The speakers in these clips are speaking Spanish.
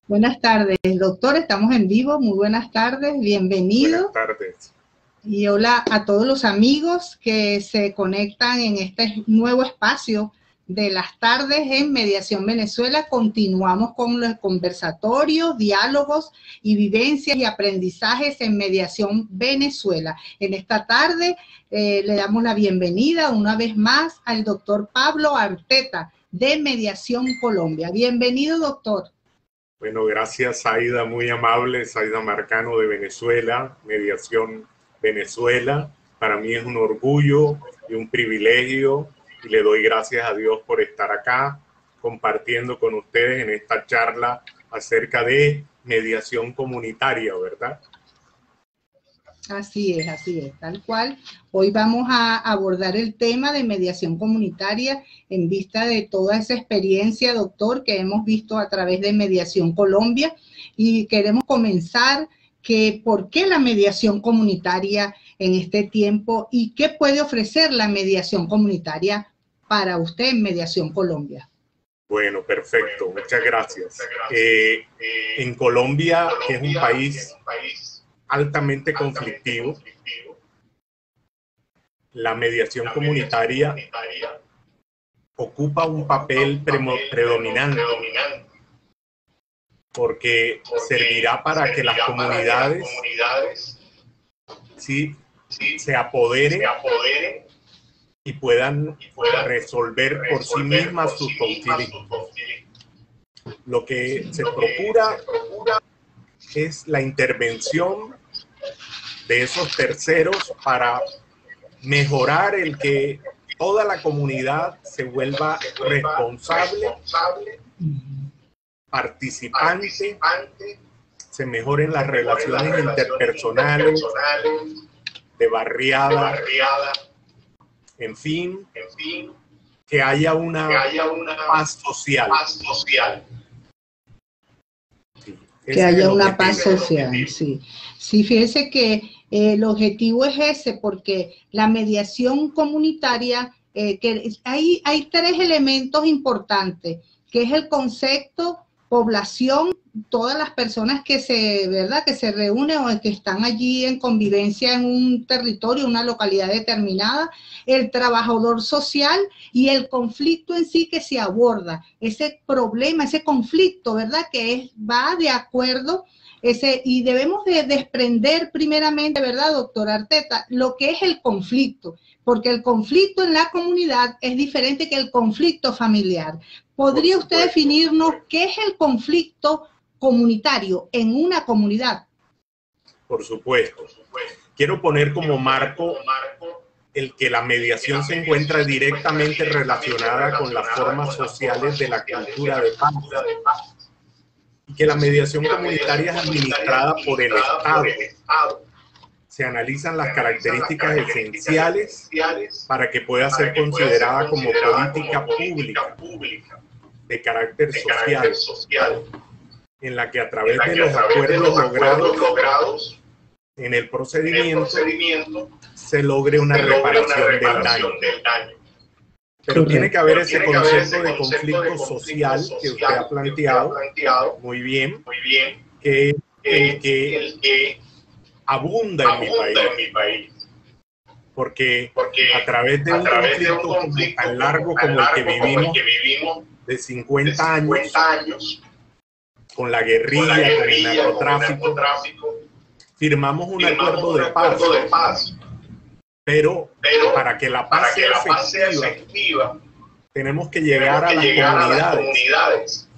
Buenas tardes, doctor. Estamos en vivo. Muy buenas tardes. Bienvenido. Buenas tardes. Y hola a todos los amigos que se conectan en este nuevo espacio de las tardes en Mediación Venezuela. Continuamos con los conversatorios, diálogos y vivencias y aprendizajes en Mediación Venezuela. En esta tarde le damos la bienvenida una vez más al doctor Pablo Arteta de Mediación Colombia. Bienvenido, doctor. Bueno, gracias, Zaida, muy amable, Zaida Marcano de Venezuela, Mediación Venezuela. Para mí es un orgullo y un privilegio y le doy gracias a Dios por estar acá compartiendo con ustedes en esta charla acerca de mediación comunitaria, ¿verdad? Así es, tal cual. Hoy vamos a abordar el tema de mediación comunitaria en vista de toda esa experiencia, doctor, que hemos visto a través de Mediación Colombia, y queremos comenzar que por qué la mediación comunitaria en este tiempo y qué puede ofrecer la mediación comunitaria para usted en Mediación Colombia. Bueno, perfecto, muchas gracias. En Colombia, que es un país altamente conflictivo, la mediación comunitaria ocupa un papel predominante porque servirá para que las comunidades se apoderen y puedan resolver por sí mismas sus conflictos. Lo que se procura es la intervención de esos terceros para mejorar el que toda la comunidad se vuelva responsable, participante, se mejoren las relaciones interpersonales, de barriada, en fin, que haya una paz social. Que haya una paz social, sí. Sí, fíjese que el objetivo es ese, porque la mediación comunitaria, que hay tres elementos importantes, que es el concepto, población, todas las personas que se reúnen o que están allí en convivencia en un territorio, una localidad determinada, el trabajador social y el conflicto en sí que se aborda, ese problema, ese conflicto, ¿verdad? Que va de acuerdo, y debemos de desprender primeramente, ¿verdad, doctor Arteta? Lo que es el conflicto, porque el conflicto en la comunidad es diferente que el conflicto familiar. ¿Podría usted definirnos qué es el conflicto comunitario en una comunidad? Por supuesto. Quiero poner como marco el que la mediación se encuentra directamente relacionada con las formas sociales de la cultura de paz, y que la mediación comunitaria es administrada por el Estado. Se analizan las características esenciales para que pueda ser considerada como política pública de carácter social, en la que a través de los acuerdos logrados en el procedimiento se logre una reparación del daño. Pero tiene que haber ese concepto de conflicto social que usted ha planteado muy bien, que es el que abunda en mi país. Porque a través de un conflicto tan largo como el que vivimos, de 50 años, con la guerrilla, con el narcotráfico, firmamos un acuerdo de paz. Pero para que la paz sea efectiva, tenemos que llegar a las comunidades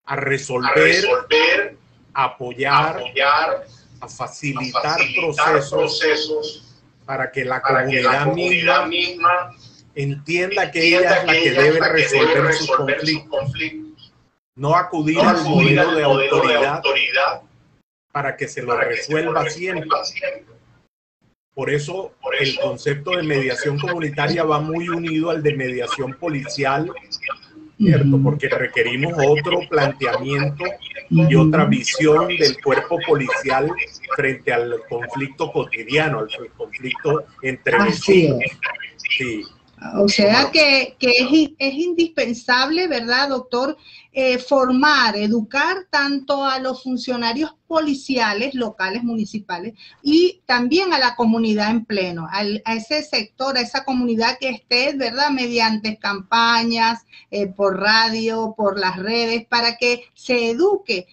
a resolver, a apoyar, a facilitar procesos para que la comunidad misma entienda que ella es la que debe resolver sus conflictos. No acudir al modelo de autoridad para que se lo resuelva siempre. Por eso el concepto de mediación comunitaria va muy unido al de mediación policial, ¿cierto? Porque requerimos otro planteamiento y otra visión del cuerpo policial frente al conflicto cotidiano, al conflicto entre vecinos. Sí. O sea que es indispensable, ¿verdad, doctor? Formar, educar tanto a los funcionarios policiales, locales, municipales, y también a la comunidad en pleno, a ese sector, a esa comunidad que esté, ¿verdad?, mediante campañas, por radio, por las redes, para que se eduque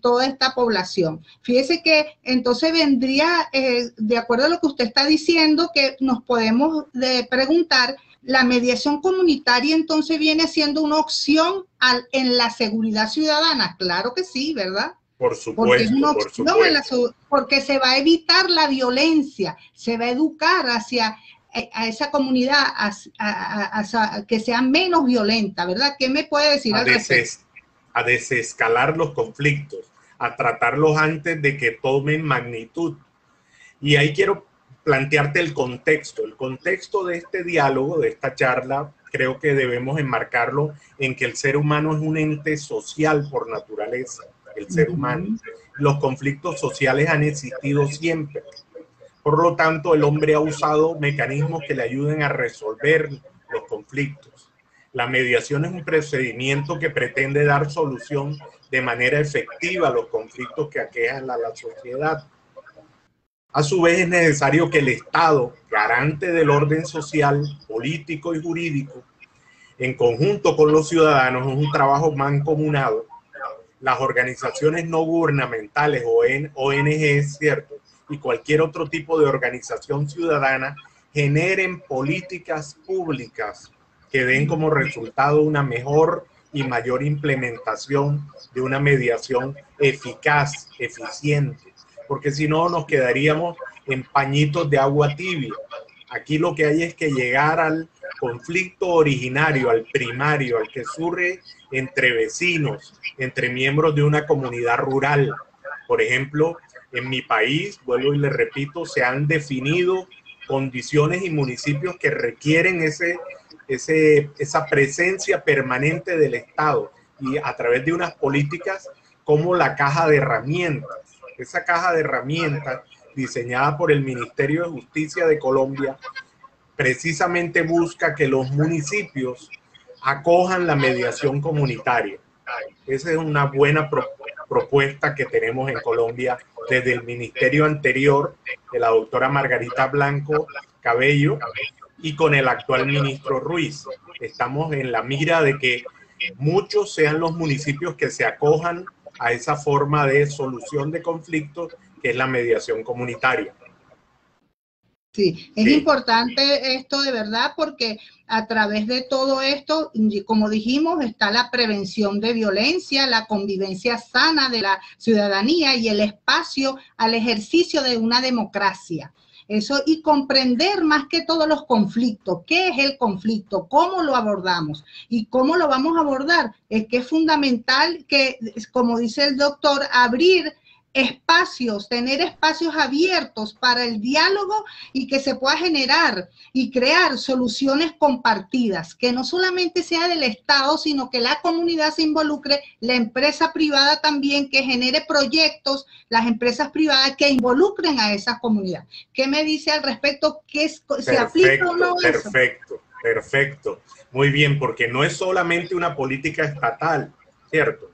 toda esta población. Fíjese que entonces vendría, de acuerdo a lo que usted está diciendo, que nos podemos preguntar, ¿la mediación comunitaria entonces viene siendo una opción en la seguridad ciudadana? Claro que sí, ¿verdad? Por supuesto, porque es una opción porque se va a evitar la violencia, se va a educar hacia a esa comunidad a que sea menos violenta, ¿verdad? ¿Qué me puede decir al respecto? A desescalar los conflictos, a tratarlos antes de que tomen magnitud. Y ahí quiero plantearte el contexto. El contexto de este diálogo, de esta charla, creo que debemos enmarcarlo en que el ser humano es un ente social por naturaleza, el ser humano. Los conflictos sociales han existido siempre. Por lo tanto, el hombre ha usado mecanismos que le ayuden a resolver los conflictos. La mediación es un procedimiento que pretende dar solución de manera efectiva a los conflictos que aquejan a la sociedad. A su vez, es necesario que el Estado, garante del orden social, político y jurídico, en conjunto con los ciudadanos, es un trabajo mancomunado. Las organizaciones no gubernamentales o ONGs, ¿cierto?, y cualquier otro tipo de organización ciudadana generen políticas públicas que den como resultado una mejor y mayor implementación de una mediación eficaz, eficiente, porque si no nos quedaríamos en pañitos de agua tibia. Aquí lo que hay es que llegar al conflicto originario, al primario, al que surge entre vecinos, entre miembros de una comunidad rural. Por ejemplo, en mi país, vuelvo y le repito, se han definido condiciones y municipios que requieren esa presencia permanente del Estado y a través de unas políticas como la caja de herramientas. Esa caja de herramientas diseñada por el Ministerio de Justicia de Colombia precisamente busca que los municipios acojan la mediación comunitaria. Esa es una buena propuesta que tenemos en Colombia desde el ministerio anterior de la doctora Margarita Blanco Cabello y con el actual ministro Ruiz. Estamos en la mira de que muchos sean los municipios que se acojan a esa forma de solución de conflictos que es la mediación comunitaria. Sí, es importante esto de verdad porque a través de todo esto, como dijimos, está la prevención de violencia, la convivencia sana de la ciudadanía y el espacio al ejercicio de una democracia. Eso, y comprender más que todos los conflictos. ¿Qué es el conflicto? ¿Cómo lo abordamos? ¿Y cómo lo vamos a abordar? Es que es fundamental que, como dice el doctor, abrir espacios, tener espacios abiertos para el diálogo y que se pueda generar y crear soluciones compartidas, que no solamente sea del Estado, sino que la comunidad se involucre, la empresa privada también, que genere proyectos, las empresas privadas que involucren a esa comunidad. ¿Qué me dice al respecto? ¿Qué se aplica o no? Perfecto. Muy bien, porque no es solamente una política estatal, ¿cierto?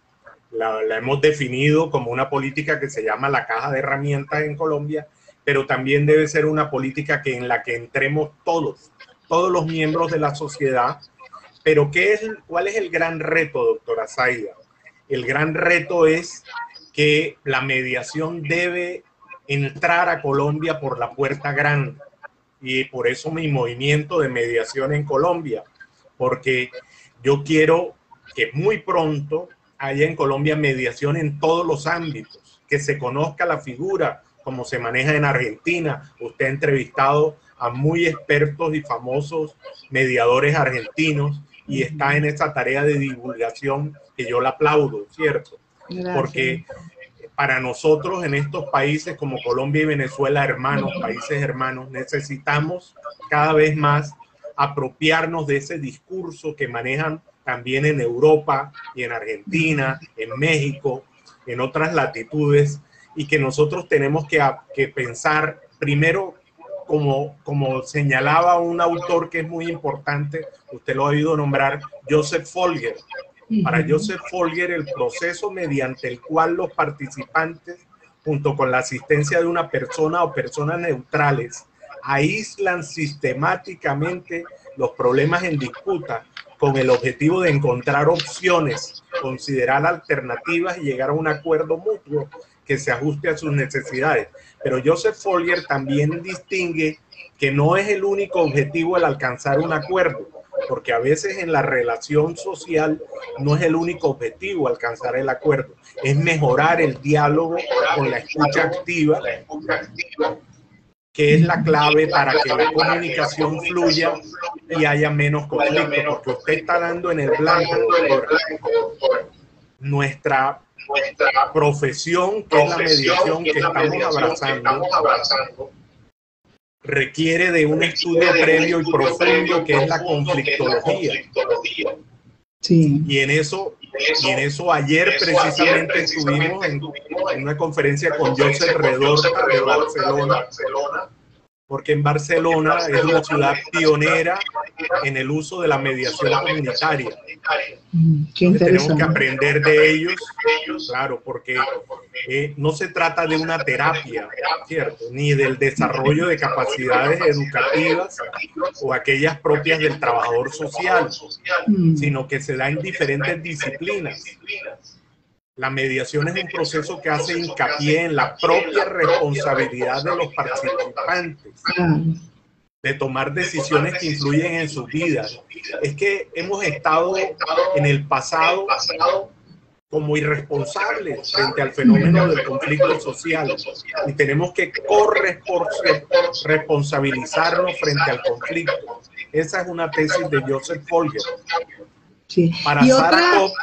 La hemos definido como una política que se llama la caja de herramientas en Colombia, pero también debe ser una política en la que entremos todos los miembros de la sociedad. Pero ¿cuál es el gran reto, doctora Zaida? El gran reto es que la mediación debe entrar a Colombia por la puerta grande. Y por eso mi movimiento de mediación en Colombia, porque yo quiero que muy pronto haya en Colombia mediación en todos los ámbitos, que se conozca la figura como se maneja en Argentina. Usted ha entrevistado a muy expertos y famosos mediadores argentinos y está en esa tarea de divulgación que yo la aplaudo, ¿cierto? Gracias. Porque para nosotros en estos países como Colombia y Venezuela, países hermanos, necesitamos cada vez más apropiarnos de ese discurso que manejan también en Europa y en Argentina, en México, en otras latitudes, y que nosotros tenemos que pensar primero como señalaba un autor que es muy importante, usted lo ha oído nombrar, Joseph Folger. Para Joseph Folger, el proceso mediante el cual los participantes, junto con la asistencia de una persona o personas neutrales, aíslan sistemáticamente los problemas en disputa con el objetivo de encontrar opciones, considerar alternativas y llegar a un acuerdo mutuo que se ajuste a sus necesidades. Pero Joseph Folger también distingue que no es el único objetivo el alcanzar un acuerdo, porque a veces en la relación social no es el único objetivo alcanzar el acuerdo, es mejorar el diálogo con la escucha activa, que es la clave para que la comunicación fluya y haya menos conflicto, porque usted está dando en el blanco, doctora. Nuestra profesión, que es la mediación que estamos abrazando, requiere de un estudio previo y profundo que es la conflictología. Sí. Y en eso ayer precisamente estuvimos en una conferencia con Josep Redorta de Barcelona, porque en Barcelona es una ciudad pionera en el uso de la mediación comunitaria. Tenemos que aprender de ellos, claro, porque no se trata de una terapia, ¿cierto? Ni del desarrollo de capacidades educativas o aquellas propias del trabajador social, sino que se da en diferentes disciplinas. La mediación es un proceso que hace hincapié en la propia responsabilidad de los participantes, de tomar decisiones que influyen en sus vidas. Es que hemos estado en el pasado como irresponsables frente al fenómeno del conflicto social y tenemos que corresponsabilizarnos frente al conflicto. Esa es una tesis de Joseph Folger. Sí. Para Sarah Kopp,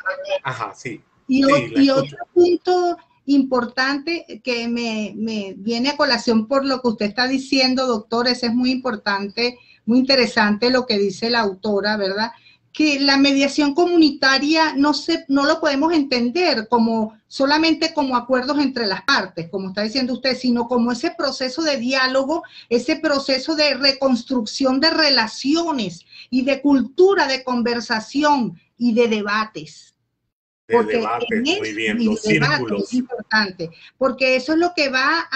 ajá, sí. Y otro punto importante que me viene a colación por lo que usted está diciendo, doctor, ese es muy importante, muy interesante lo que dice la autora, ¿verdad? Que la mediación comunitaria no lo podemos entender solamente como acuerdos entre las partes, como está diciendo usted, sino como ese proceso de diálogo, ese proceso de reconstrucción de relaciones y de cultura de conversación y de debates. Porque muy bien, los círculos. Es importante, porque eso es lo que va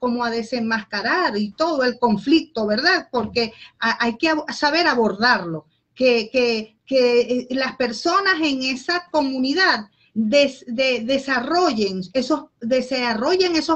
como a desenmascarar y todo el conflicto, ¿verdad? Porque hay que saber abordarlo, que las personas en esa comunidad desarrollen esos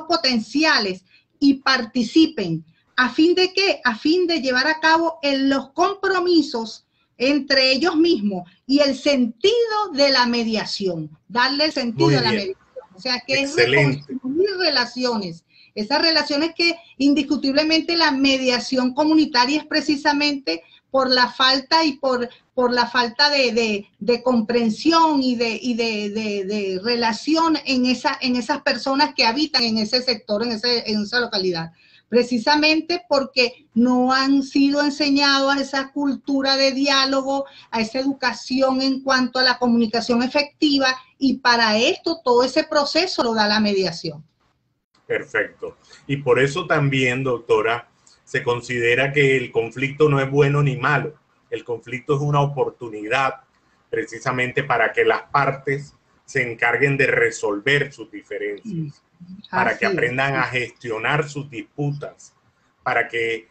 potenciales y participen. ¿A fin de qué? A fin de llevar a cabo los compromisos entre ellos mismos y el sentido de la mediación, darle el sentido a la mediación, o sea, que excelente. Es reconstruir relaciones, esas relaciones que indiscutiblemente la mediación comunitaria es precisamente por la falta y por la falta de comprensión y de relación en esas personas que habitan en ese sector, en esa localidad. Precisamente porque no han sido enseñados a esa cultura de diálogo, a esa educación en cuanto a la comunicación efectiva, y para esto todo ese proceso lo da la mediación. Perfecto. Y por eso también, doctora, se considera que el conflicto no es bueno ni malo. El conflicto es una oportunidad precisamente para que las partes se encarguen de resolver sus diferencias. Para que aprendan a gestionar sus disputas, para que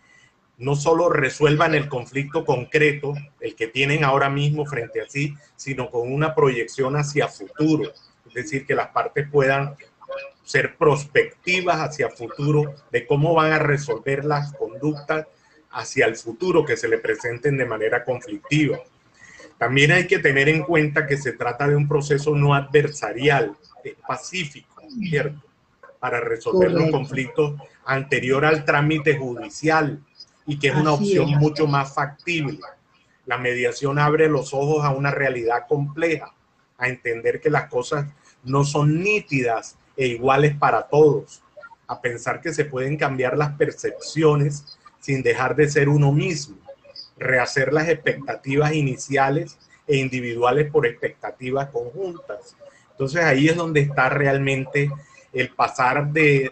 no solo resuelvan el conflicto concreto, el que tienen ahora mismo frente a sí, sino con una proyección hacia futuro. Es decir, que las partes puedan ser prospectivas hacia futuro de cómo van a resolver las conductas hacia el futuro que se le presenten de manera conflictiva. También hay que tener en cuenta que se trata de un proceso no adversarial, es pacífico, ¿cierto? Para resolver los conflictos anterior al trámite judicial y que es una opción mucho más factible. La mediación abre los ojos a una realidad compleja, a entender que las cosas no son nítidas e iguales para todos, a pensar que se pueden cambiar las percepciones sin dejar de ser uno mismo, rehacer las expectativas iniciales e individuales por expectativas conjuntas. Entonces ahí es donde está realmente el pasar de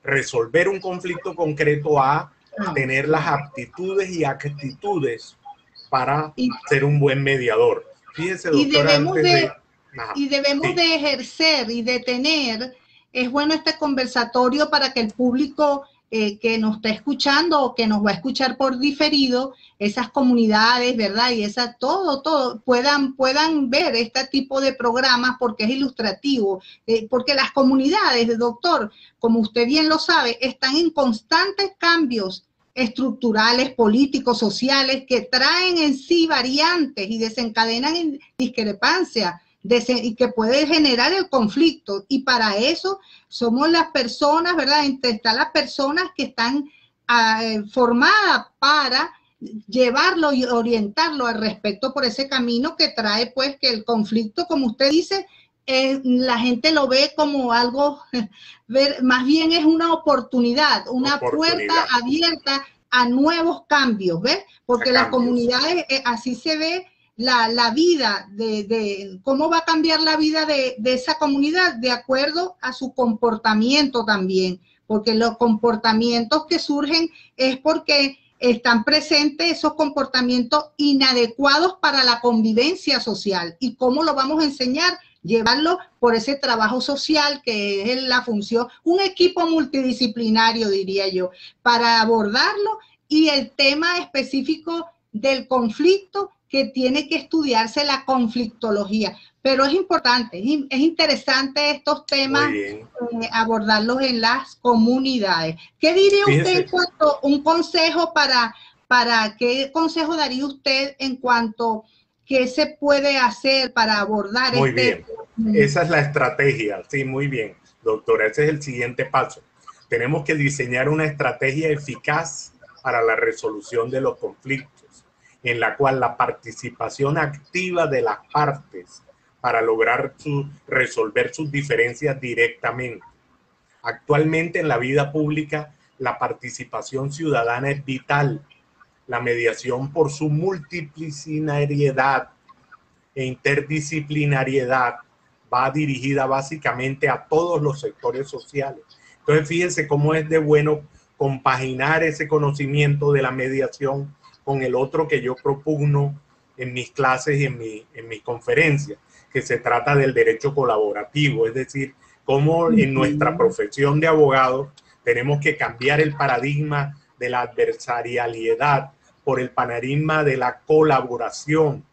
resolver un conflicto concreto a tener las aptitudes y actitudes para ser un buen mediador. Fíjese, doctora, y debemos de ejercer y de tener, es bueno este conversatorio para que el público que nos está escuchando o que nos va a escuchar por diferido, esas comunidades, ¿verdad? Y todo, puedan ver este tipo de programas porque es ilustrativo, porque las comunidades, doctor, como usted bien lo sabe, están en constantes cambios estructurales, políticos, sociales, que traen en sí variantes y desencadenan en discrepancias y que puede generar el conflicto. Y para eso somos las personas, ¿verdad? Están las personas que están formadas para llevarlo y orientarlo al respecto por ese camino que trae, pues, que el conflicto, como usted dice, la gente lo ve como algo, más bien es una oportunidad, una puerta abierta a nuevos cambios, ¿ves? Porque las comunidades, así se ve la vida de cómo va a cambiar la vida de esa comunidad de acuerdo a su comportamiento también, porque los comportamientos que surgen es porque están presentes esos comportamientos inadecuados para la convivencia social. ¿Y cómo lo vamos a enseñar? Llevarlo por ese trabajo social que es la función, un equipo multidisciplinario, diría yo, para abordarlo, y el tema específico del conflicto, que tiene que estudiarse la conflictología. Pero es importante, es interesante estos temas, abordarlos en las comunidades. ¿Qué diría usted en cuanto a un consejo qué consejo daría usted en cuanto a qué se puede hacer para abordar muy bien, esa es la estrategia, sí, muy bien, doctora, ese es el siguiente paso. Tenemos que diseñar una estrategia eficaz para la resolución de los conflictos, en la cual la participación activa de las partes para lograr resolver sus diferencias directamente. Actualmente en la vida pública, la participación ciudadana es vital. La mediación, por su multidisciplinariedad e interdisciplinariedad, va dirigida básicamente a todos los sectores sociales. Entonces, fíjense cómo es de bueno compaginar ese conocimiento de la mediación con el otro que yo propugno en mis clases y en mis conferencias, que se trata del derecho colaborativo, es decir, cómo en nuestra profesión de abogado tenemos que cambiar el paradigma de la adversarialidad por el paradigma de la colaboración.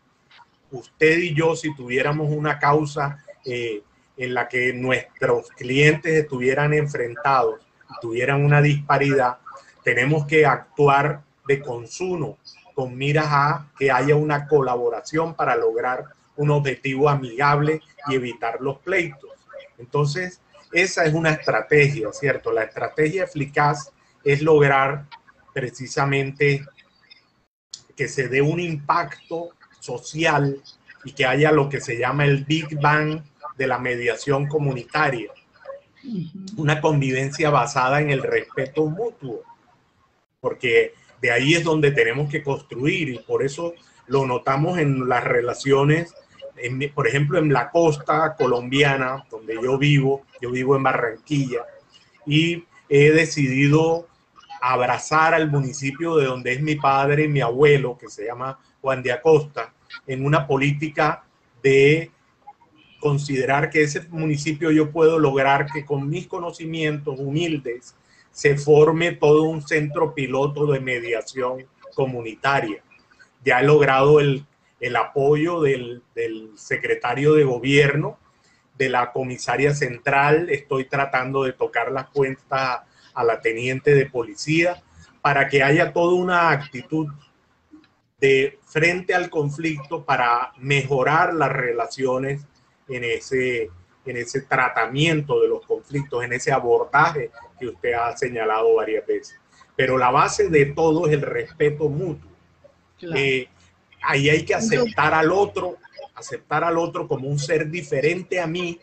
Usted y yo, si tuviéramos una causa en la que nuestros clientes estuvieran enfrentados, tuvieran una disparidad, tenemos que actuar de consuno, con miras a que haya una colaboración para lograr un objetivo amigable y evitar los pleitos. Entonces, esa es una estrategia, ¿cierto? La estrategia eficaz es lograr precisamente que se dé un impacto social y que haya lo que se llama el Big Bang de la mediación comunitaria. Una convivencia basada en el respeto mutuo, porque de ahí es donde tenemos que construir, y por eso lo notamos en las relaciones, por ejemplo, en la costa colombiana, donde yo vivo en Barranquilla, y he decidido abrazar al municipio de donde es mi padre y mi abuelo, que se llama Juan de Acosta, en una política de considerar que ese municipio yo puedo lograr que con mis conocimientos humildes se forme todo un centro piloto de mediación comunitaria. Ya he logrado el apoyo del secretario de gobierno, de la comisaria central. Estoy tratando de tocar las cuentas a la teniente de policía para que haya toda una actitud de frente al conflicto para mejorar las relaciones en ese tratamiento de los conflictos, en ese abordaje que usted ha señalado varias veces. Pero la base de todo es el respeto mutuo. Claro. Ahí hay que aceptar al otro como un ser diferente a mí,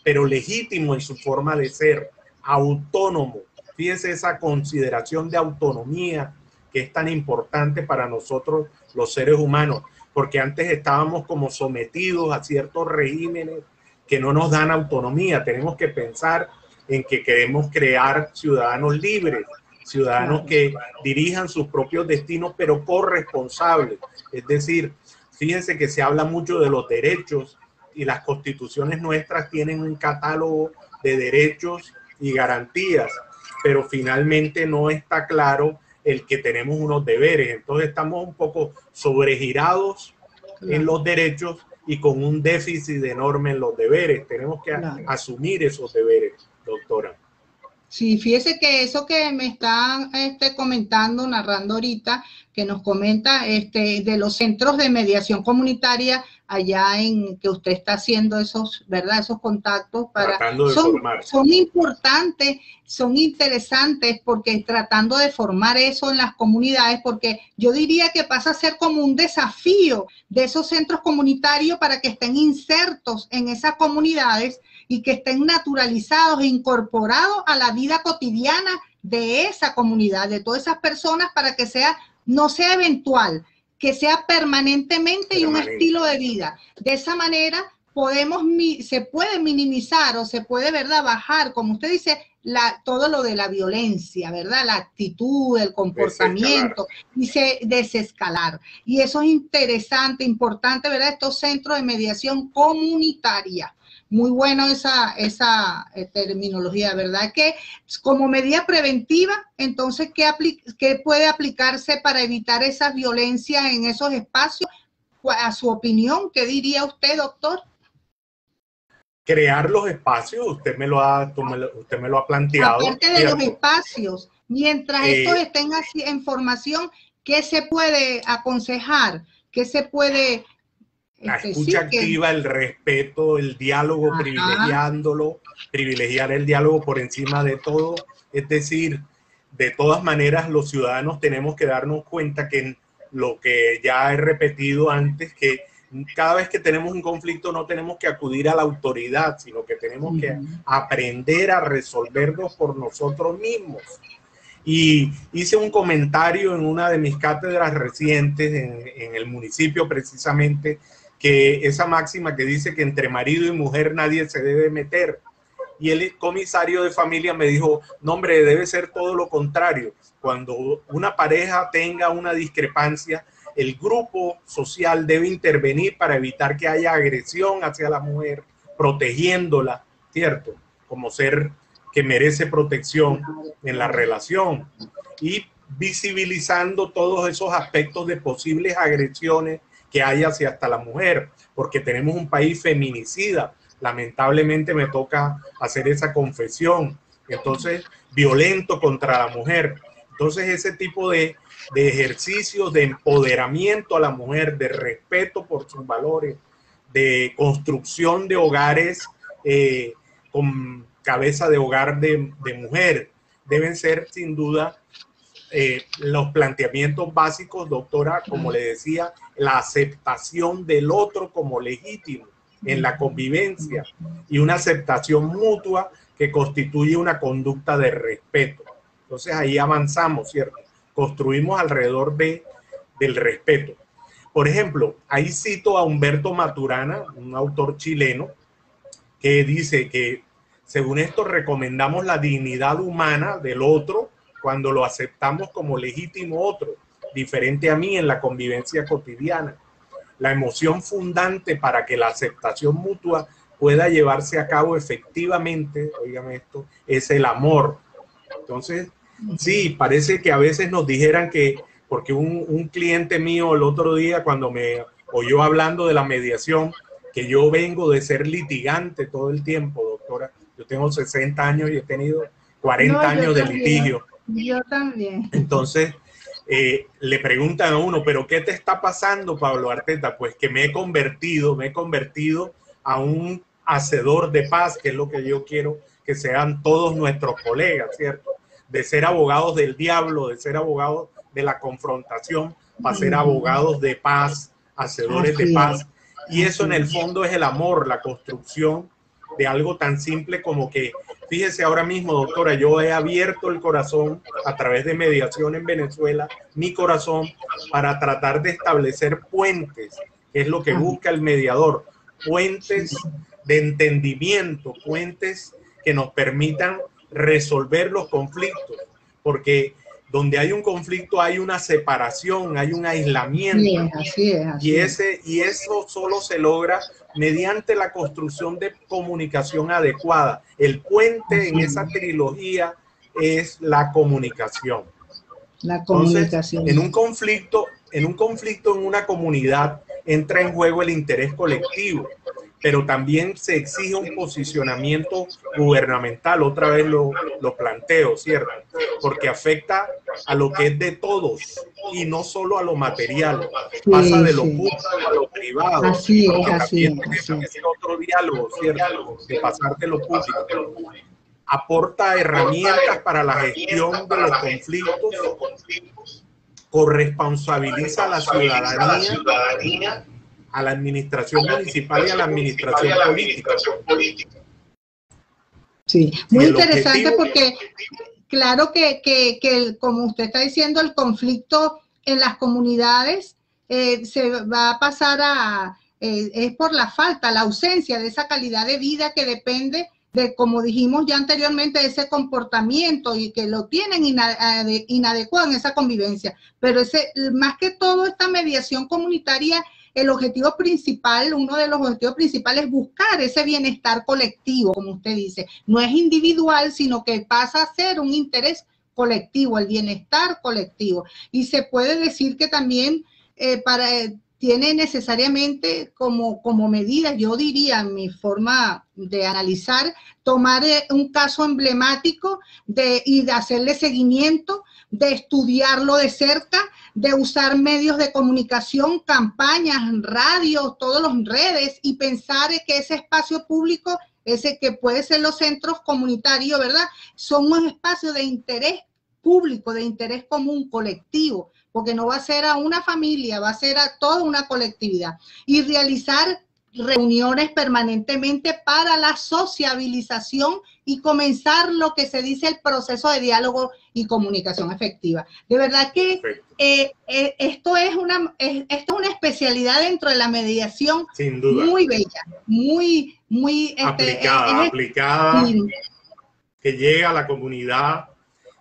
pero legítimo en su forma de ser, autónomo. Fíjese esa consideración de autonomía que es tan importante para nosotros los seres humanos, porque antes estábamos como sometidos a ciertos regímenes que no nos dan autonomía. Tenemos que pensar en que queremos crear ciudadanos libres, ciudadanos que dirijan sus propios destinos, pero corresponsables. Es decir, fíjense que se habla mucho de los derechos y las constituciones nuestras tienen un catálogo de derechos y garantías, pero finalmente no está claro el que tenemos unos deberes. Entonces estamos un poco sobregirados en los derechos y con un déficit enorme en los deberes. Tenemos que asumir esos deberes, doctora. Sí, fíjese que eso que me están comentando, narrando ahorita, que nos comenta de los centros de mediación comunitaria allá en que usted está haciendo esos, ¿verdad? Esos contactos para son importantes, son interesantes porque tratando de formar eso en las comunidades, porque yo diría que pasa a ser como un desafío de esos centros comunitarios para que estén insertos en esas comunidades y que estén naturalizados e incorporados a la vida cotidiana de esa comunidad, de todas esas personas, para que no sea eventual, que sea permanentemente y un estilo de vida. De esa manera se puede minimizar o se puede, ¿verdad?, bajar, como usted dice, todo lo de la violencia, ¿verdad?, la actitud, el comportamiento, y desescalar. Y eso es interesante, importante, ¿verdad?, estos centros de mediación comunitaria. Muy bueno esa terminología, ¿verdad? Que como medida preventiva, entonces, ¿qué puede aplicarse para evitar esa violencia en esos espacios? A su opinión, ¿qué diría usted, doctor? Crear los espacios, usted me lo ha planteado. Aparte de los espacios, mientras estos estén así en formación, ¿qué se puede aconsejar? ¿Qué se puede...? La escucha activa, el respeto, el diálogo, privilegiar el diálogo por encima de todo. Es decir, de todas maneras, los ciudadanos tenemos que darnos cuenta que lo que ya he repetido antes, que cada vez que tenemos un conflicto no tenemos que acudir a la autoridad, sino que tenemos que aprender a resolverlos por nosotros mismos. Y hice un comentario en una de mis cátedras recientes en el municipio precisamente, que esa máxima que dice que entre marido y mujer nadie se debe meter. Y el comisario de familia me dijo, no hombre, debe ser todo lo contrario. Cuando una pareja tenga una discrepancia, el grupo social debe intervenir para evitar que haya agresión hacia la mujer, protegiéndola, ¿cierto? Como ser que merece protección en la relación y visibilizando todos esos aspectos de posibles agresiones que haya hacia hasta la mujer, porque tenemos un país feminicida. Lamentablemente me toca hacer esa confesión. Entonces, violento contra la mujer. Entonces, ese tipo de ejercicios de empoderamiento a la mujer, de respeto por sus valores, de construcción de hogares con cabeza de hogar de mujer, deben ser sin duda los planteamientos básicos, doctora, como le decía, la aceptación del otro como legítimo en la convivencia y una aceptación mutua que constituye una conducta de respeto. Entonces ahí avanzamos, ¿cierto? Construimos alrededor del respeto. Por ejemplo, ahí cito a Humberto Maturana, un autor chileno, que dice que según esto recomendamos la dignidad humana del otro cuando lo aceptamos como legítimo otro, diferente a mí en la convivencia cotidiana. La emoción fundante para que la aceptación mutua pueda llevarse a cabo efectivamente, oigan esto, es el amor. Entonces, sí, parece que a veces nos dijeran que, porque un cliente mío el otro día cuando me oyó hablando de la mediación, que yo vengo de ser litigante todo el tiempo, doctora. Yo tengo 60 años y he tenido 40 años de litigio. Yo también. Entonces, le preguntan a uno, ¿pero qué te está pasando, Pablo Arteta? Pues que me he convertido a un hacedor de paz, que es lo que yo quiero que sean todos nuestros colegas, ¿cierto? De ser abogados del diablo, de ser abogados de la confrontación, para ser abogados de paz, hacedores de paz. Y eso en el fondo es el amor, la construcción de algo tan simple como que, fíjese ahora mismo, doctora, yo he abierto el corazón a través de mediación en Venezuela, mi corazón, para tratar de establecer puentes, que es lo que busca el mediador, puentes de entendimiento, puentes que nos permitan resolver los conflictos, porque donde hay un conflicto hay una separación, hay un aislamiento. Sí, así es, así y eso solo se logra mediante la construcción de comunicación adecuada. El puente en esa trilogía es la comunicación. La comunicación. Entonces, en una comunidad entra en juego el interés colectivo, pero también se exige un posicionamiento gubernamental. Otra vez lo planteo, ¿cierto? Porque afecta a lo que es de todos y no solo a lo material. Pasa de lo público a lo privado. Así es, así es. También es otro diálogo, ¿cierto? De pasar de lo público. Aporta herramientas para la gestión de los conflictos, corresponsabiliza a la ciudadanía, a la administración municipal y a la administración política. Sí, muy interesante porque claro que como usted está diciendo, el conflicto en las comunidades se va a pasar es por la falta, la ausencia de esa calidad de vida que depende de, como dijimos ya anteriormente, ese comportamiento y que lo tienen inadecuado en esa convivencia. Pero más que todo, esta mediación comunitaria, el objetivo principal, uno de los objetivos principales es buscar ese bienestar colectivo, como usted dice. No es individual, sino que pasa a ser un interés colectivo, el bienestar colectivo. Y se puede decir que también tiene necesariamente como medida, yo diría, en mi forma de analizar, tomar un caso emblemático y de hacerle seguimiento, de estudiarlo de cerca, de usar medios de comunicación, campañas, radios, todas las redes, y pensar que ese espacio público, ese que puede ser los centros comunitarios, ¿verdad? Son un espacio de interés público, de interés común, colectivo, porque no va a ser a una familia, va a ser a toda una colectividad. Y realizar reuniones permanentemente para la sociabilización y comenzar lo que se dice el proceso de diálogo y comunicación efectiva. De verdad que esto es una especialidad dentro de la mediación. Sin duda. Muy bella, muy aplicada, que llega a la comunidad.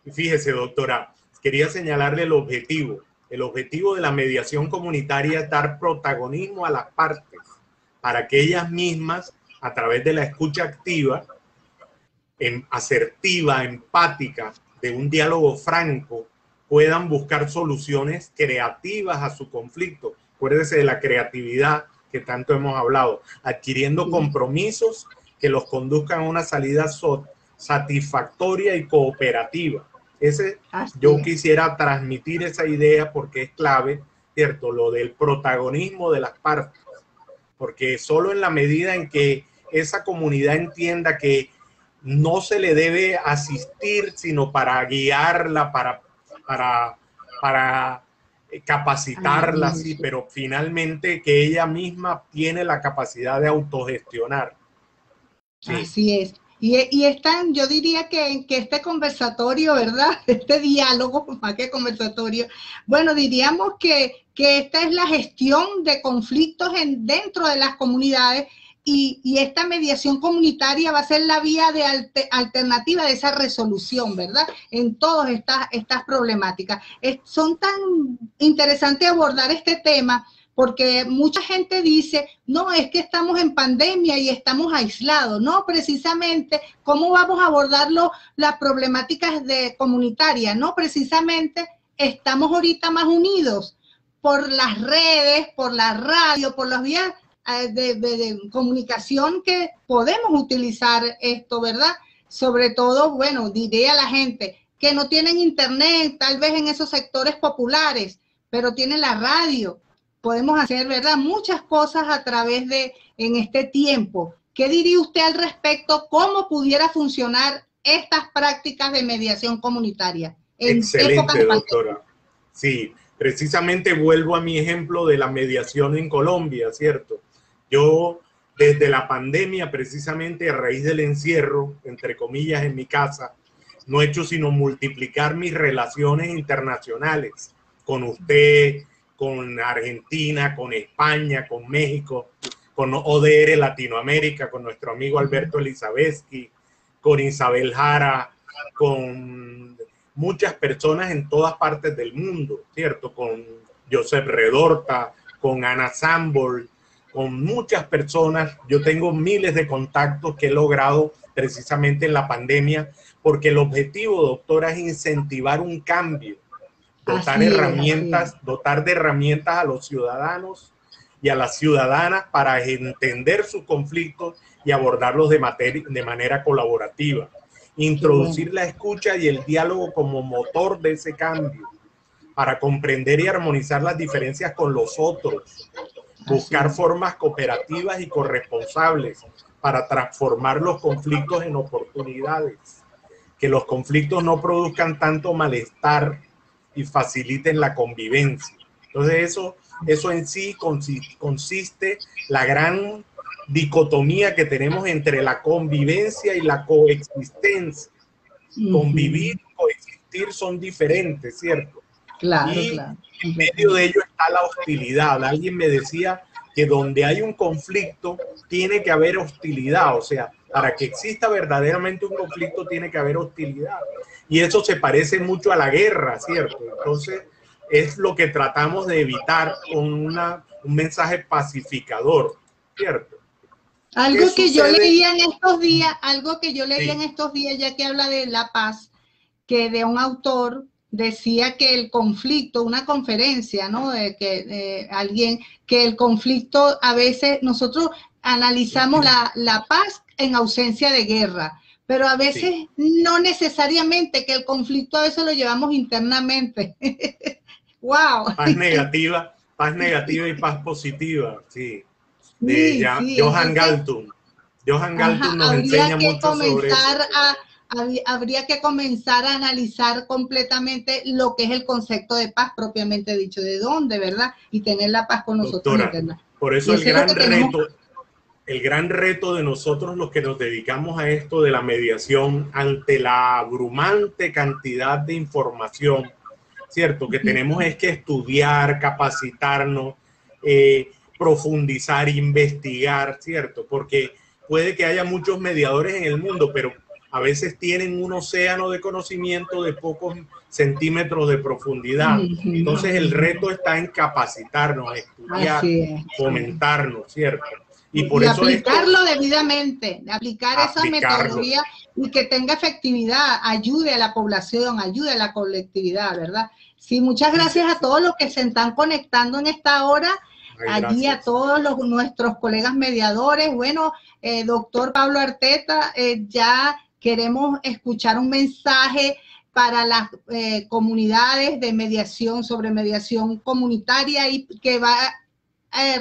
Y fíjese, doctora, quería señalarle el objetivo. El objetivo de la mediación comunitaria es dar protagonismo a las partes para que ellas mismas, a través de la escucha activa, asertiva, empática, de un diálogo franco, puedan buscar soluciones creativas a su conflicto. Acuérdese de la creatividad que tanto hemos hablado, adquiriendo compromisos que los conduzcan a una salida satisfactoria y cooperativa. Yo quisiera transmitir esa idea porque es clave, ¿cierto? Lo del protagonismo de las partes, porque solo en la medida en que esa comunidad entienda que no se le debe asistir, sino para guiarla, para capacitarla, sí, pero finalmente que ella misma tiene la capacidad de autogestionar. Sí. Así es. Y están, yo diría que este conversatorio, ¿verdad? Este diálogo, más que conversatorio, bueno, diríamos que esta es la gestión de conflictos dentro de las comunidades y esta mediación comunitaria va a ser la vía de alternativa de esa resolución, ¿verdad? En todas estas problemáticas. Son tan interesantes abordar este tema porque mucha gente dice, no, es que estamos en pandemia y estamos aislados. No, precisamente, ¿cómo vamos a abordar las problemáticas comunitarias? No, precisamente, estamos ahorita más unidos por las redes, por la radio, por las vías de comunicación que podemos utilizar esto, ¿verdad? Sobre todo, bueno, diré a la gente que no tienen internet, tal vez en esos sectores populares, pero tienen la radio. Podemos hacer, ¿verdad?, muchas cosas a través en este tiempo. ¿Qué diría usted al respecto? ¿Cómo pudiera funcionar estas prácticas de mediación comunitaria? Excelente, doctora. Sí, precisamente vuelvo a mi ejemplo de la mediación en Colombia, ¿cierto? Yo, desde la pandemia, precisamente a raíz del encierro, entre comillas, en mi casa, no he hecho sino multiplicar mis relaciones internacionales con usted, con Argentina, con España, con México, con ODR Latinoamérica, con nuestro amigo Alberto Elizabetsky, con Isabel Jara, con muchas personas en todas partes del mundo, ¿cierto? Con Joseph Redorta, con Ana Sambor, con muchas personas. Yo tengo miles de contactos que he logrado precisamente en la pandemia, porque el objetivo, doctora, es incentivar un cambio, dotar de herramientas a los ciudadanos y a las ciudadanas para entender sus conflictos y abordarlos de manera colaborativa. Introducir la escucha y el diálogo como motor de ese cambio, para comprender y armonizar las diferencias con los otros, buscar formas cooperativas y corresponsables para transformar los conflictos en oportunidades, que los conflictos no produzcan tanto malestar y faciliten la convivencia. Entonces eso en sí consiste la gran dicotomía que tenemos entre la convivencia y la coexistencia. Convivir y coexistir son diferentes, ¿cierto? Claro, y claro. En medio de ello está la hostilidad. Alguien me decía que donde hay un conflicto tiene que haber hostilidad. O sea, para que exista verdaderamente un conflicto tiene que haber hostilidad. Y eso se parece mucho a la guerra, ¿cierto? Entonces, es lo que tratamos de evitar con un mensaje pacificador, ¿cierto? Algo que yo leía en estos días, en estos días, ya que habla de la paz, que de un autor decía que el conflicto, una conferencia, ¿no? Que el conflicto, a veces nosotros analizamos la paz en ausencia de guerra, pero a veces no necesariamente, que el conflicto a veces lo llevamos internamente. ¡Wow! Paz negativa y paz positiva, sí. Johan Galtung. Johan Galtung nos enseña mucho sobre eso. Habría que comenzar a analizar completamente lo que es el concepto de paz propiamente dicho, de dónde, ¿verdad? Y tener la paz con nosotros. Doctora, por eso el gran reto de nosotros, los que nos dedicamos a esto de la mediación, ante la abrumante cantidad de información, ¿cierto? Que tenemos es que estudiar, capacitarnos, profundizar, investigar, ¿cierto? Porque puede que haya muchos mediadores en el mundo, pero a veces tienen un océano de conocimiento de pocos centímetros de profundidad. Entonces el reto está en capacitarnos, estudiar, fomentarnos, ¿cierto? Y por eso aplicarlo debidamente, aplicar esa metodología y que tenga efectividad, ayude a la población, ayude a la colectividad, ¿verdad? Sí, muchas gracias a todos los que se están conectando en esta hora. Allí a todos nuestros colegas mediadores. Bueno, doctor Pablo Arteta, ya queremos escuchar un mensaje para las comunidades de mediación, sobre mediación comunitaria, y que va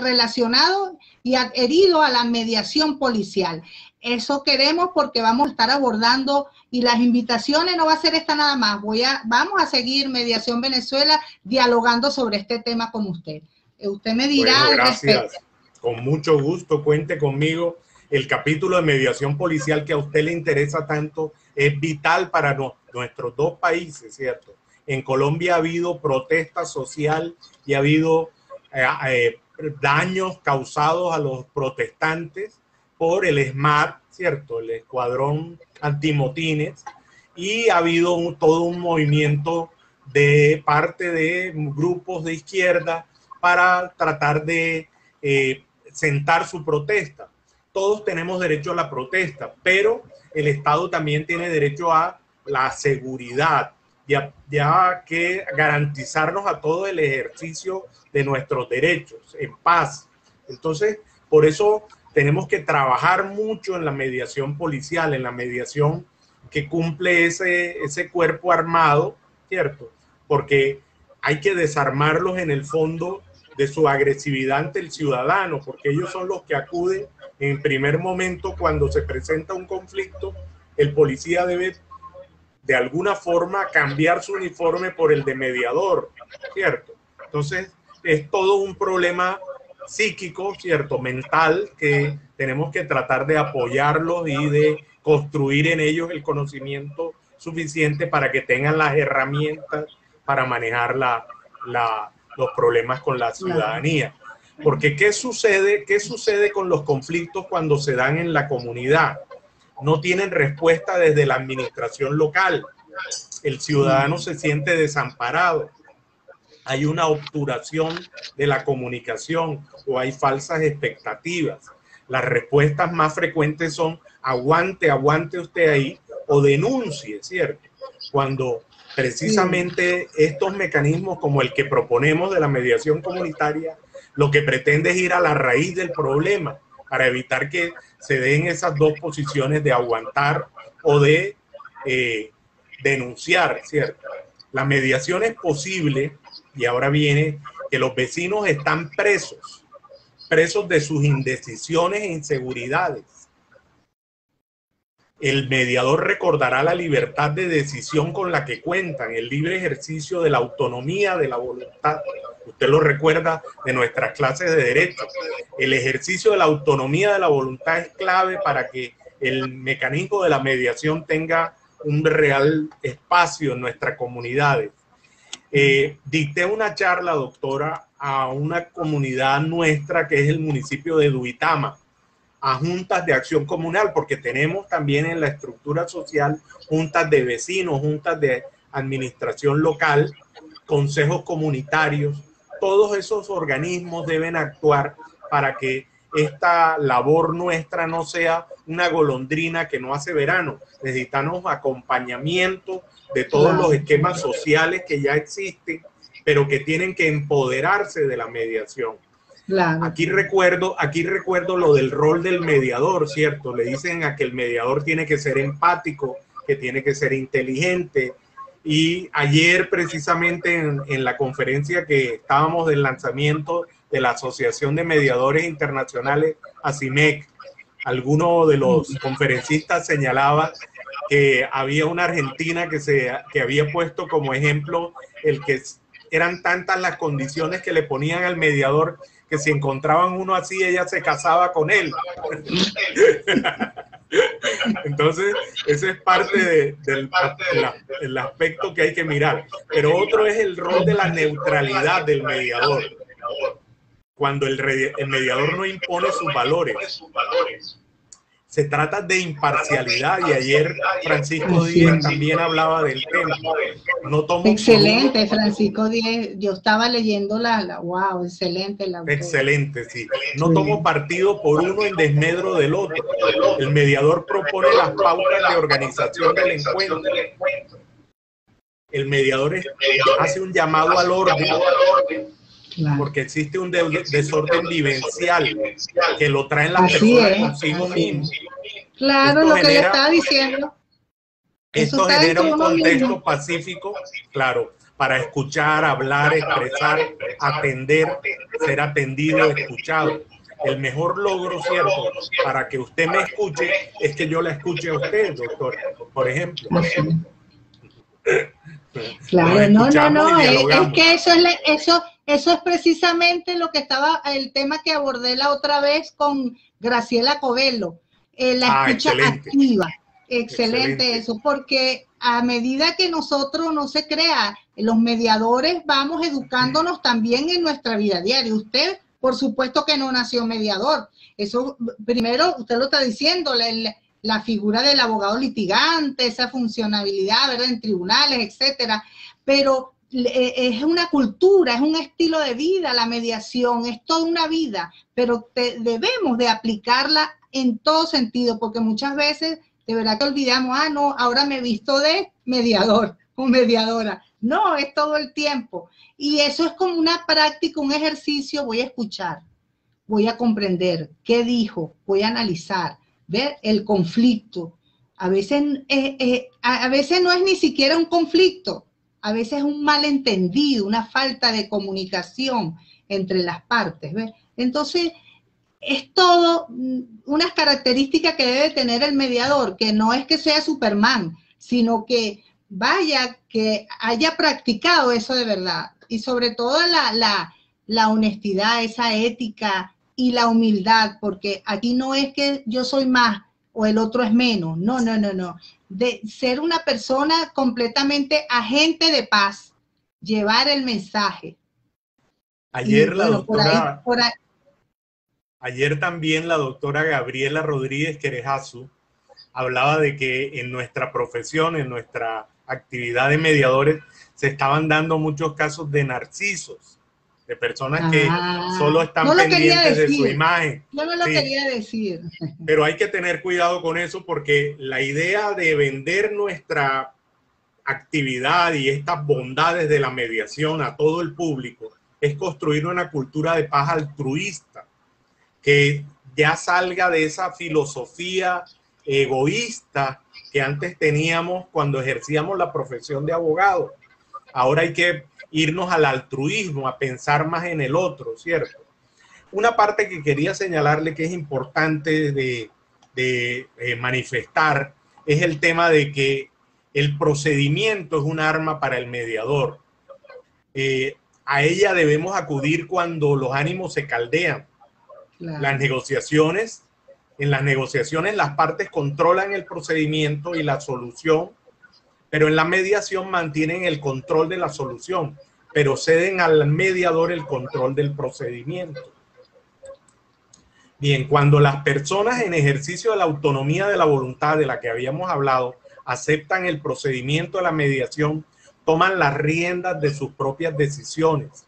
relacionado y adherido a la mediación policial. Eso queremos, porque vamos a estar abordando, y las invitaciones no va a ser esta nada más. Vamos a seguir Mediación Venezuela dialogando sobre este tema con usted. Usted me dirá. Bueno, gracias. Con mucho gusto, cuente conmigo. El capítulo de mediación policial que a usted le interesa tanto es vital para nuestros dos países, ¿cierto? En Colombia ha habido protesta social y ha habido daños causados a los protestantes por el ESMAD, ¿cierto? El Escuadrón Antimotines, y ha habido todo un movimiento de parte de grupos de izquierda para tratar de sentar su protesta. Todos tenemos derecho a la protesta, pero el Estado también tiene derecho a la seguridad, ya que garantizarnos a todo el ejercicio de nuestros derechos en paz. Entonces, por eso tenemos que trabajar mucho en la mediación policial, en la mediación que cumple ese cuerpo armado, ¿cierto? Porque hay que desarmarlos en el fondo de su agresividad ante el ciudadano, porque ellos son los que acuden en primer momento cuando se presenta un conflicto. El policía debe de alguna forma cambiar su uniforme por el de mediador, ¿cierto? Entonces es todo un problema psíquico, ¿cierto? Mental, que tenemos que tratar de apoyarlos y de construir en ellos el conocimiento suficiente para que tengan las herramientas para manejar los problemas con la ciudadanía. Porque ¿qué sucede con los conflictos cuando se dan en la comunidad? No tienen respuesta desde la administración local. el ciudadano se siente desamparado, hay una obturación de la comunicación o hay falsas expectativas. Las respuestas más frecuentes son aguante, aguante usted ahí, o denuncie, ¿cierto? Cuando precisamente estos mecanismos como el que proponemos de la mediación comunitaria, lo que pretende es ir a la raíz del problema para evitar que se den esas dos posiciones de aguantar o de denunciar, ¿cierto? La mediación es posible y ahora viene que los vecinos están presos de sus indecisiones e inseguridades. El mediador recordará la libertad de decisión con la que cuentan, el libre ejercicio de la autonomía de la voluntad. Usted lo recuerda de nuestras clases de derecho. El ejercicio de la autonomía de la voluntad es clave para que el mecanismo de la mediación tenga un real espacio en nuestras comunidades. Dicté una charla, doctora, a una comunidad nuestra que es el municipio de Duitama, a juntas de acción comunal, porque tenemos también en la estructura social juntas de vecinos, juntas de administración local, consejos comunitarios. Todos esos organismos deben actuar para que esta labor nuestra no sea una golondrina que no hace verano. Necesitamos acompañamiento de todos los esquemas sociales que ya existen, pero que tienen que empoderarse de la mediación. Claro. Aquí recuerdo lo del rol del mediador, ¿cierto? Le dicen a que el mediador tiene que ser empático, que tiene que ser inteligente. Y ayer precisamente en la conferencia que estábamos del lanzamiento de la Asociación de Mediadores Internacionales, ASIMEC, alguno de los conferencistas señalaba que había una argentina que había puesto como ejemplo el que eran tantas las condiciones que le ponían al mediador que si encontraban uno así, ella se casaba con él. Entonces, ese es parte del aspecto que hay que mirar. Pero otro es el rol de la neutralidad del mediador. Cuando el mediador no impone sus valores. Se trata de imparcialidad y ayer Francisco Díez también hablaba del tema. No tomo excelente, Francisco Díez. Yo estaba leyendo wow, excelente. Excelente, sí. No tomo partido por uno en desmedro del otro. El mediador propone las pautas de organización del encuentro. El mediador hace un llamado al orden. Claro. Porque existe un desorden vivencial que lo traen las personas consigo mismos. Claro, esto lo que yo estaba diciendo. Esto genera un contexto pacífico, claro, para escuchar, hablar, expresar, atender, ser atendido, escuchado. El mejor logro, ¿cierto?, para que usted me escuche es que yo la escuche a usted, doctor, por ejemplo. Claro, no, es que eso es precisamente lo que estaba, el tema que abordé la otra vez con Graciela Covelo, la escucha activa. Excelente eso, porque a medida que nosotros, no se crea, los mediadores vamos educándonos también en nuestra vida diaria. Usted, por supuesto que no nació mediador. Eso, primero, usted lo está diciendo, la figura del abogado litigante, esa funcionabilidad, ¿verdad?, en tribunales, etcétera, pero es una cultura, es un estilo de vida la mediación, es toda una vida, pero debemos de aplicarla en todo sentido, porque muchas veces de verdad que olvidamos, no, ahora me he visto de mediador o mediadora. No, es todo el tiempo. Y eso es como una práctica, un ejercicio. Voy a escuchar, voy a comprender qué dijo, voy a analizar, ver el conflicto. A veces no es ni siquiera un conflicto, a veces es un malentendido, una falta de comunicación entre las partes, ¿ves? Entonces, es todo unas características que debe tener el mediador, que no es que sea Superman, sino que que haya practicado eso de verdad. Y sobre todo la honestidad, esa ética y la humildad, porque aquí no es que yo soy más o el otro es menos, no. De ser una persona completamente agente de paz, llevar el mensaje. Ayer la doctora... Ayer también la doctora Gabriela Rodríguez Querejazu hablaba de que en nuestra profesión, en nuestra actividad de mediadores, se estaban dando muchos casos de narcisos, de personas que solo están pendientes de su imagen. Yo no lo quería decir. Pero hay que tener cuidado con eso, porque la idea de vender nuestra actividad y estas bondades de la mediación a todo el público es construir una cultura de paz altruista, que ya salga de esa filosofía egoísta que antes teníamos cuando ejercíamos la profesión de abogado. Ahora hay que irnos al altruismo, a pensar más en el otro, ¿cierto? Una parte que quería señalarle que es importante de manifestar es el tema de que el procedimiento es un arma para el mediador. A ella debemos acudir cuando los ánimos se caldean. Claro. En las negociaciones las partes controlan el procedimiento y la solución, pero en la mediación mantienen el control de la solución, pero ceden al mediador el control del procedimiento. Bien, cuando las personas en ejercicio de la autonomía de la voluntad de la que habíamos hablado aceptan el procedimiento de la mediación, toman las riendas de sus propias decisiones.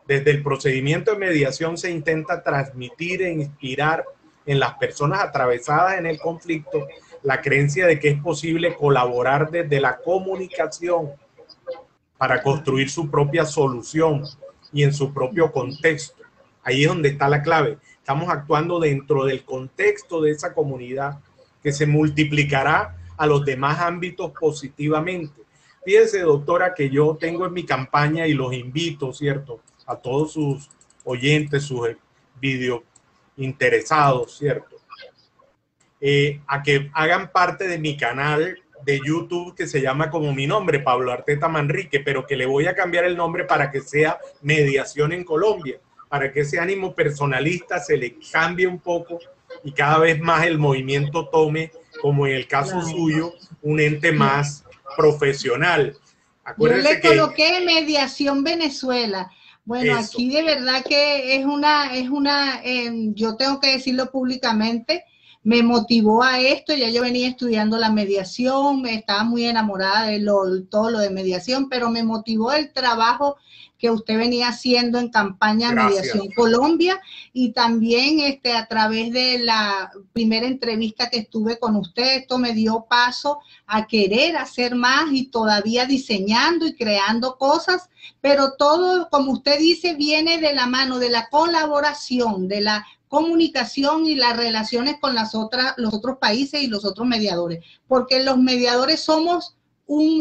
Desde el procedimiento de mediación se intenta transmitir e inspirar en las personas atravesadas en el conflicto la creencia de que es posible colaborar desde la comunicación para construir su propia solución y en su propio contexto. Ahí es donde está la clave. Estamos actuando dentro del contexto de esa comunidad que se multiplicará a los demás ámbitos positivamente. Fíjese, doctora, que yo tengo en mi campaña y los invito, ¿cierto?, a todos sus oyentes, sus video interesados, ¿cierto?, a que hagan parte de mi canal de YouTube que se llama como mi nombre, Pablo Arteta Manrique, pero que le voy a cambiar el nombre para que sea Mediación en Colombia, para que ese ánimo personalista se le cambie un poco y cada vez más el movimiento tome, como en el caso suyo, un ente más profesional. Acuérdense, yo le coloqué Mediación Venezuela. Bueno, eso. Aquí de verdad que yo tengo que decirlo públicamente, me motivó a esto. Ya yo venía estudiando la mediación, estaba muy enamorada de todo lo de mediación, pero me motivó el trabajo que usted venía haciendo en campaña Mediación Colombia, y también a través de la primera entrevista que estuve con usted, esto me dio paso a querer hacer más y todavía diseñando y creando cosas, pero todo, como usted dice, viene de la mano de la colaboración, de la comunicación y las relaciones con los otros países y los otros mediadores, porque los mediadores somos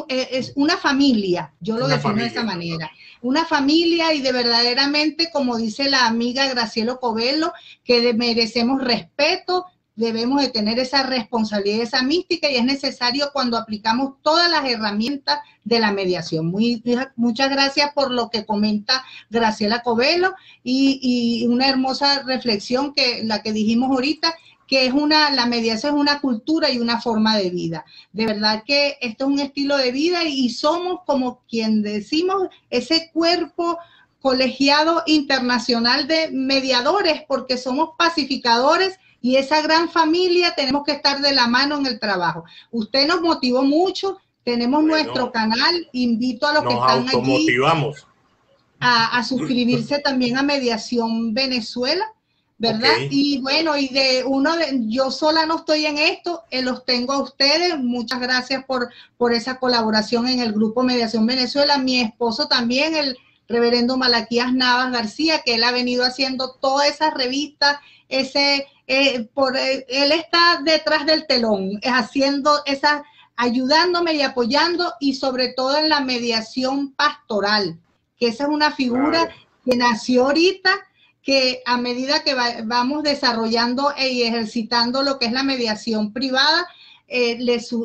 es una familia, yo lo defino de esa manera, una familia, y de verdaderamente, como dice la amiga Graciela Covelo, que merecemos respeto, debemos de tener esa responsabilidad, esa mística, y es necesario cuando aplicamos todas las herramientas de la mediación. Muchas gracias por lo que comenta Graciela Covelo, y una hermosa reflexión la que dijimos ahorita, que la mediación es una cultura y una forma de vida. De verdad que esto es un estilo de vida, y somos, como quien decimos, ese cuerpo colegiado internacional de mediadores, porque somos pacificadores, y esa gran familia tenemos que estar de la mano en el trabajo. Usted nos motivó mucho, tenemos nuestro canal, invito a los que están allí a suscribirse también a Mediación Venezuela, ¿verdad? Okay. Y bueno, yo sola no estoy en esto, los tengo a ustedes. Muchas gracias por esa colaboración en el grupo Mediación Venezuela. Mi esposo también, el reverendo Malaquías Navas García, que él ha venido haciendo todas esas revistas, él está detrás del telón, haciendo ayudándome y apoyando, y sobre todo en la mediación pastoral, que esa es una figura que nació ahorita, que a medida que vamos desarrollando y ejercitando lo que es la mediación privada,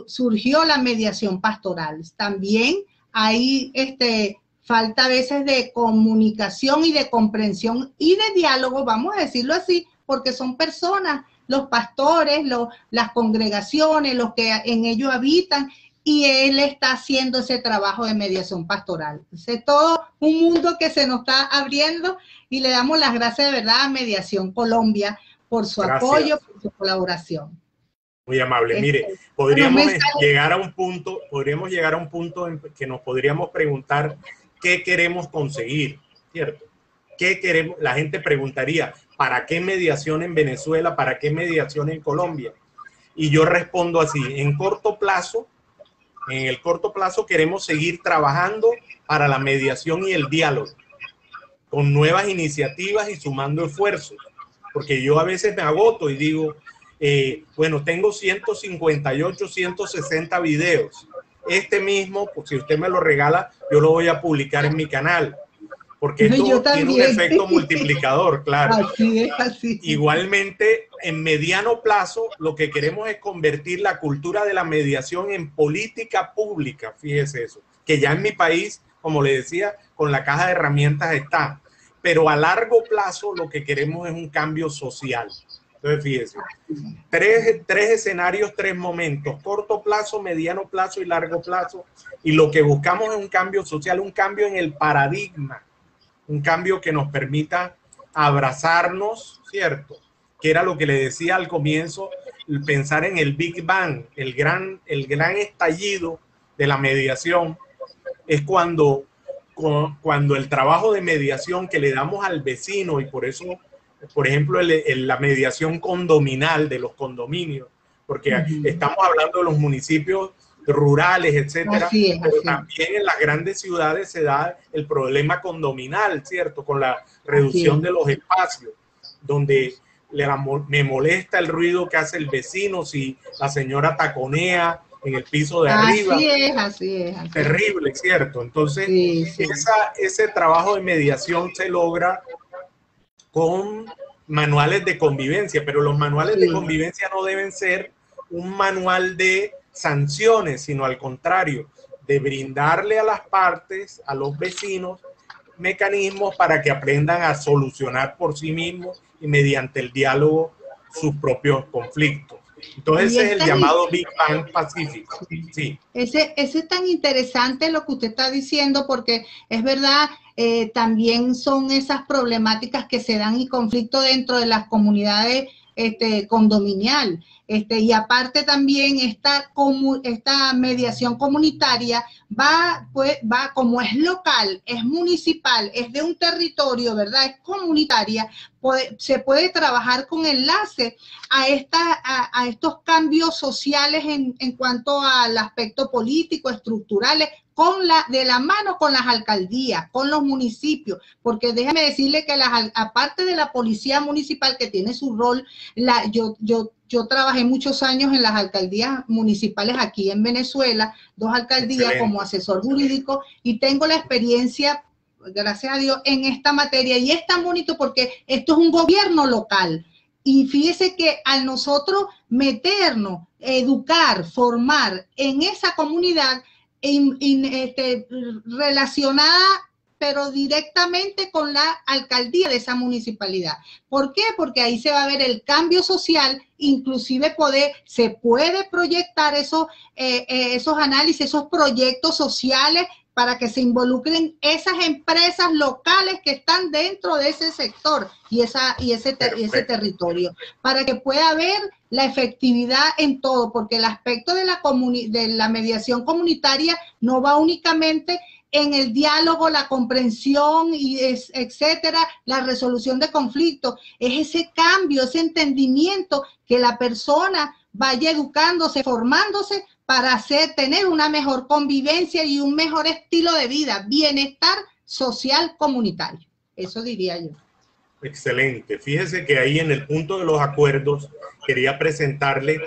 surgió la mediación pastoral. También hay falta a veces de comunicación y de comprensión y de diálogo, vamos a decirlo así, porque son personas, los pastores, las congregaciones, los que en ellos habitan, y él está haciendo ese trabajo de mediación pastoral. Es todo un mundo que se nos está abriendo, y le damos las gracias de verdad a Mediación Colombia por su apoyo, por su colaboración. Muy amable. Mire, podríamos llegar a un punto en que nos podríamos preguntar qué queremos conseguir, ¿cierto? ¿Qué queremos? La gente preguntaría, ¿para qué mediación en Venezuela? ¿Para qué mediación en Colombia? Y yo respondo así, en el corto plazo queremos seguir trabajando para la mediación y el diálogo, con nuevas iniciativas y sumando esfuerzos, porque yo a veces me agoto y digo, bueno, tengo 158, 160 videos. Este mismo, pues, si usted me lo regala, yo lo voy a publicar en mi canal, porque esto tiene un efecto multiplicador, claro. Así es, así. Igualmente, en mediano plazo, lo que queremos es convertir la cultura de la mediación en política pública, fíjese eso, que ya en mi país, como le decía, con la caja de herramientas está, pero a largo plazo lo que queremos es un cambio social. Entonces, fíjese, tres escenarios, tres momentos, corto plazo, mediano plazo y largo plazo, y lo que buscamos es un cambio social, un cambio en el paradigma, un cambio que nos permita abrazarnos, ¿cierto? Que era lo que le decía al comienzo, pensar en el Big Bang, el gran estallido de la mediación, es cuando el trabajo de mediación que le damos al vecino, y por eso, por ejemplo, la mediación condominal de los condominios, porque estamos hablando de los municipios rurales, etcétera, pero también en las grandes ciudades se da el problema condominal, ¿cierto? Con la reducción de los espacios, donde me molesta el ruido que hace el vecino si la señora taconea en el piso de arriba. Así es. Terrible, ¿cierto? Entonces, ese trabajo de mediación se logra con manuales de convivencia, pero los manuales de convivencia no deben ser un manual de sanciones, sino al contrario, de brindarle a las partes, a los vecinos, mecanismos para que aprendan a solucionar por sí mismos y mediante el diálogo sus propios conflictos. Entonces ese es el llamado Big Bang pacífico. Sí. Ese es tan interesante lo que usted está diciendo, porque es verdad, también son esas problemáticas que se dan y conflictos dentro de las comunidades condominial. Y aparte también esta mediación comunitaria va, como es local, es municipal, es de un territorio, ¿verdad? Es comunitaria, se puede trabajar con enlace a estos cambios sociales en cuanto al aspecto político, estructurales, de la mano con las alcaldías, con los municipios, porque déjeme decirle que aparte de la policía municipal que tiene su rol, yo trabajé muchos años en las alcaldías municipales aquí en Venezuela, 2 alcaldías como asesor jurídico, y tengo la experiencia, gracias a Dios, en esta materia, y es tan bonito porque esto es un gobierno local. Y fíjese que al nosotros meternos, educar, formar en esa comunidad, relacionada pero directamente con la alcaldía de esa municipalidad. ¿Por qué? Porque ahí se va a ver el cambio social, inclusive se puede proyectar esos análisis, esos proyectos sociales para que se involucren esas empresas locales que están dentro de ese sector y ese territorio, para que pueda haber la efectividad en todo, porque el aspecto de la mediación comunitaria no va únicamente en el diálogo, la comprensión, etcétera, la resolución de conflictos, es ese cambio, ese entendimiento que la persona vaya educándose, formándose para tener una mejor convivencia y un mejor estilo de vida, bienestar social comunitario. Eso diría yo. Excelente. Fíjese que ahí en el punto de los acuerdos, quería presentarle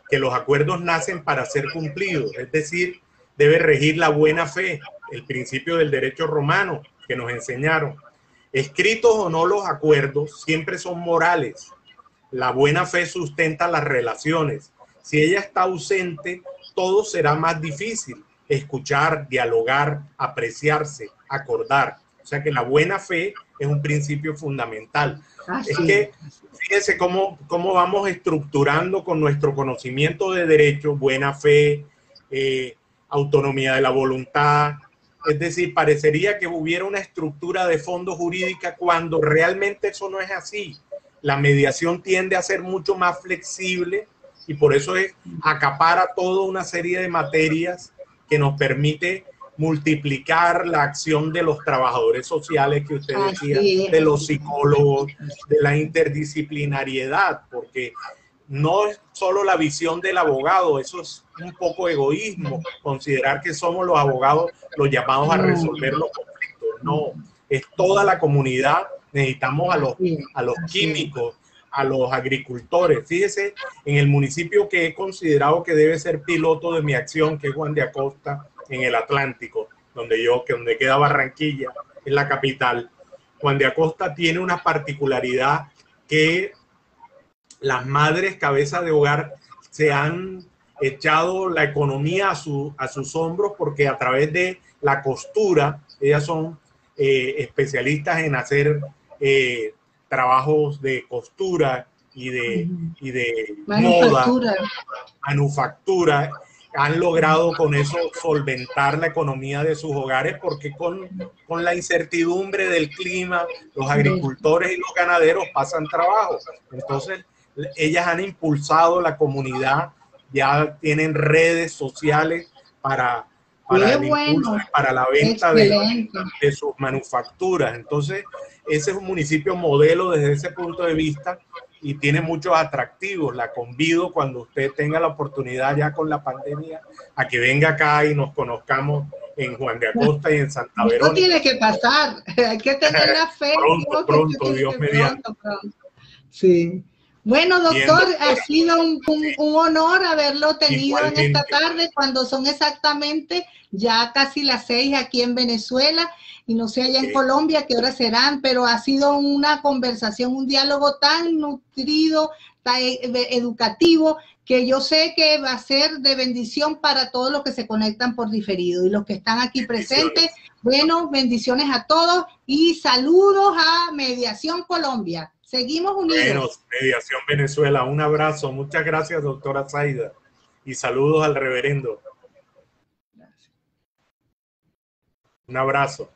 que los acuerdos nacen para ser cumplidos, es decir, debe regir la buena fe, el principio del derecho romano que nos enseñaron. Escritos o no los acuerdos, siempre son morales. La buena fe sustenta las relaciones. Si ella está ausente, todo será más difícil. Escuchar, dialogar, apreciarse, acordar. O sea que la buena fe es un principio fundamental. Es que fíjese cómo vamos estructurando con nuestro conocimiento de derecho, buena fe, autonomía de la voluntad. Es decir, parecería que hubiera una estructura de fondo jurídica cuando realmente eso no es así. La mediación tiende a ser mucho más flexible y por eso acapara toda una serie de materias que nos permite multiplicar la acción de los trabajadores sociales que usted decía, de los psicólogos, de la interdisciplinariedad, porque no es solo la visión del abogado, eso es un poco egoísmo, considerar que somos los abogados los llamados a resolver los conflictos. No, es toda la comunidad. Necesitamos a los químicos, a los agricultores. Fíjese, en el municipio que he considerado que debe ser piloto de mi acción, que es Juan de Acosta, en el Atlántico, donde queda Barranquilla, es la capital. Juan de Acosta tiene una particularidad que las madres cabezas de hogar se han echado la economía a sus hombros, porque a través de la costura, ellas son especialistas en hacer trabajos de costura y de manufactura. Moda, manufactura. Han logrado con eso solventar la economía de sus hogares, porque con la incertidumbre del clima, los agricultores y los ganaderos pasan trabajo. Entonces, ellas han impulsado la comunidad, ya tienen redes sociales para la venta de sus manufacturas. Entonces, ese es un municipio modelo desde ese punto de vista y tiene muchos atractivos. La convido, cuando usted tenga la oportunidad ya con la pandemia, a que venga acá y nos conozcamos en Juan de Acosta y en Santa Verónica. Esto tiene que pasar, hay que tener la fe. Pronto, Dios mediante. Sí. Bueno, doctor, ha sido un honor haberlo tenido en esta tarde, cuando son exactamente ya casi las 6 aquí en Venezuela, y no sé allá en Colombia qué horas serán, pero ha sido una conversación, un diálogo tan nutrido, tan educativo, que yo sé que va a ser de bendición para todos los que se conectan por diferido y los que están aquí presentes. Bueno, bendiciones a todos y saludos a Mediación Colombia. Seguimos unidos. Bueno, Mediación Venezuela, un abrazo. Muchas gracias, doctora Zaida. Y saludos al reverendo. Gracias. Un abrazo.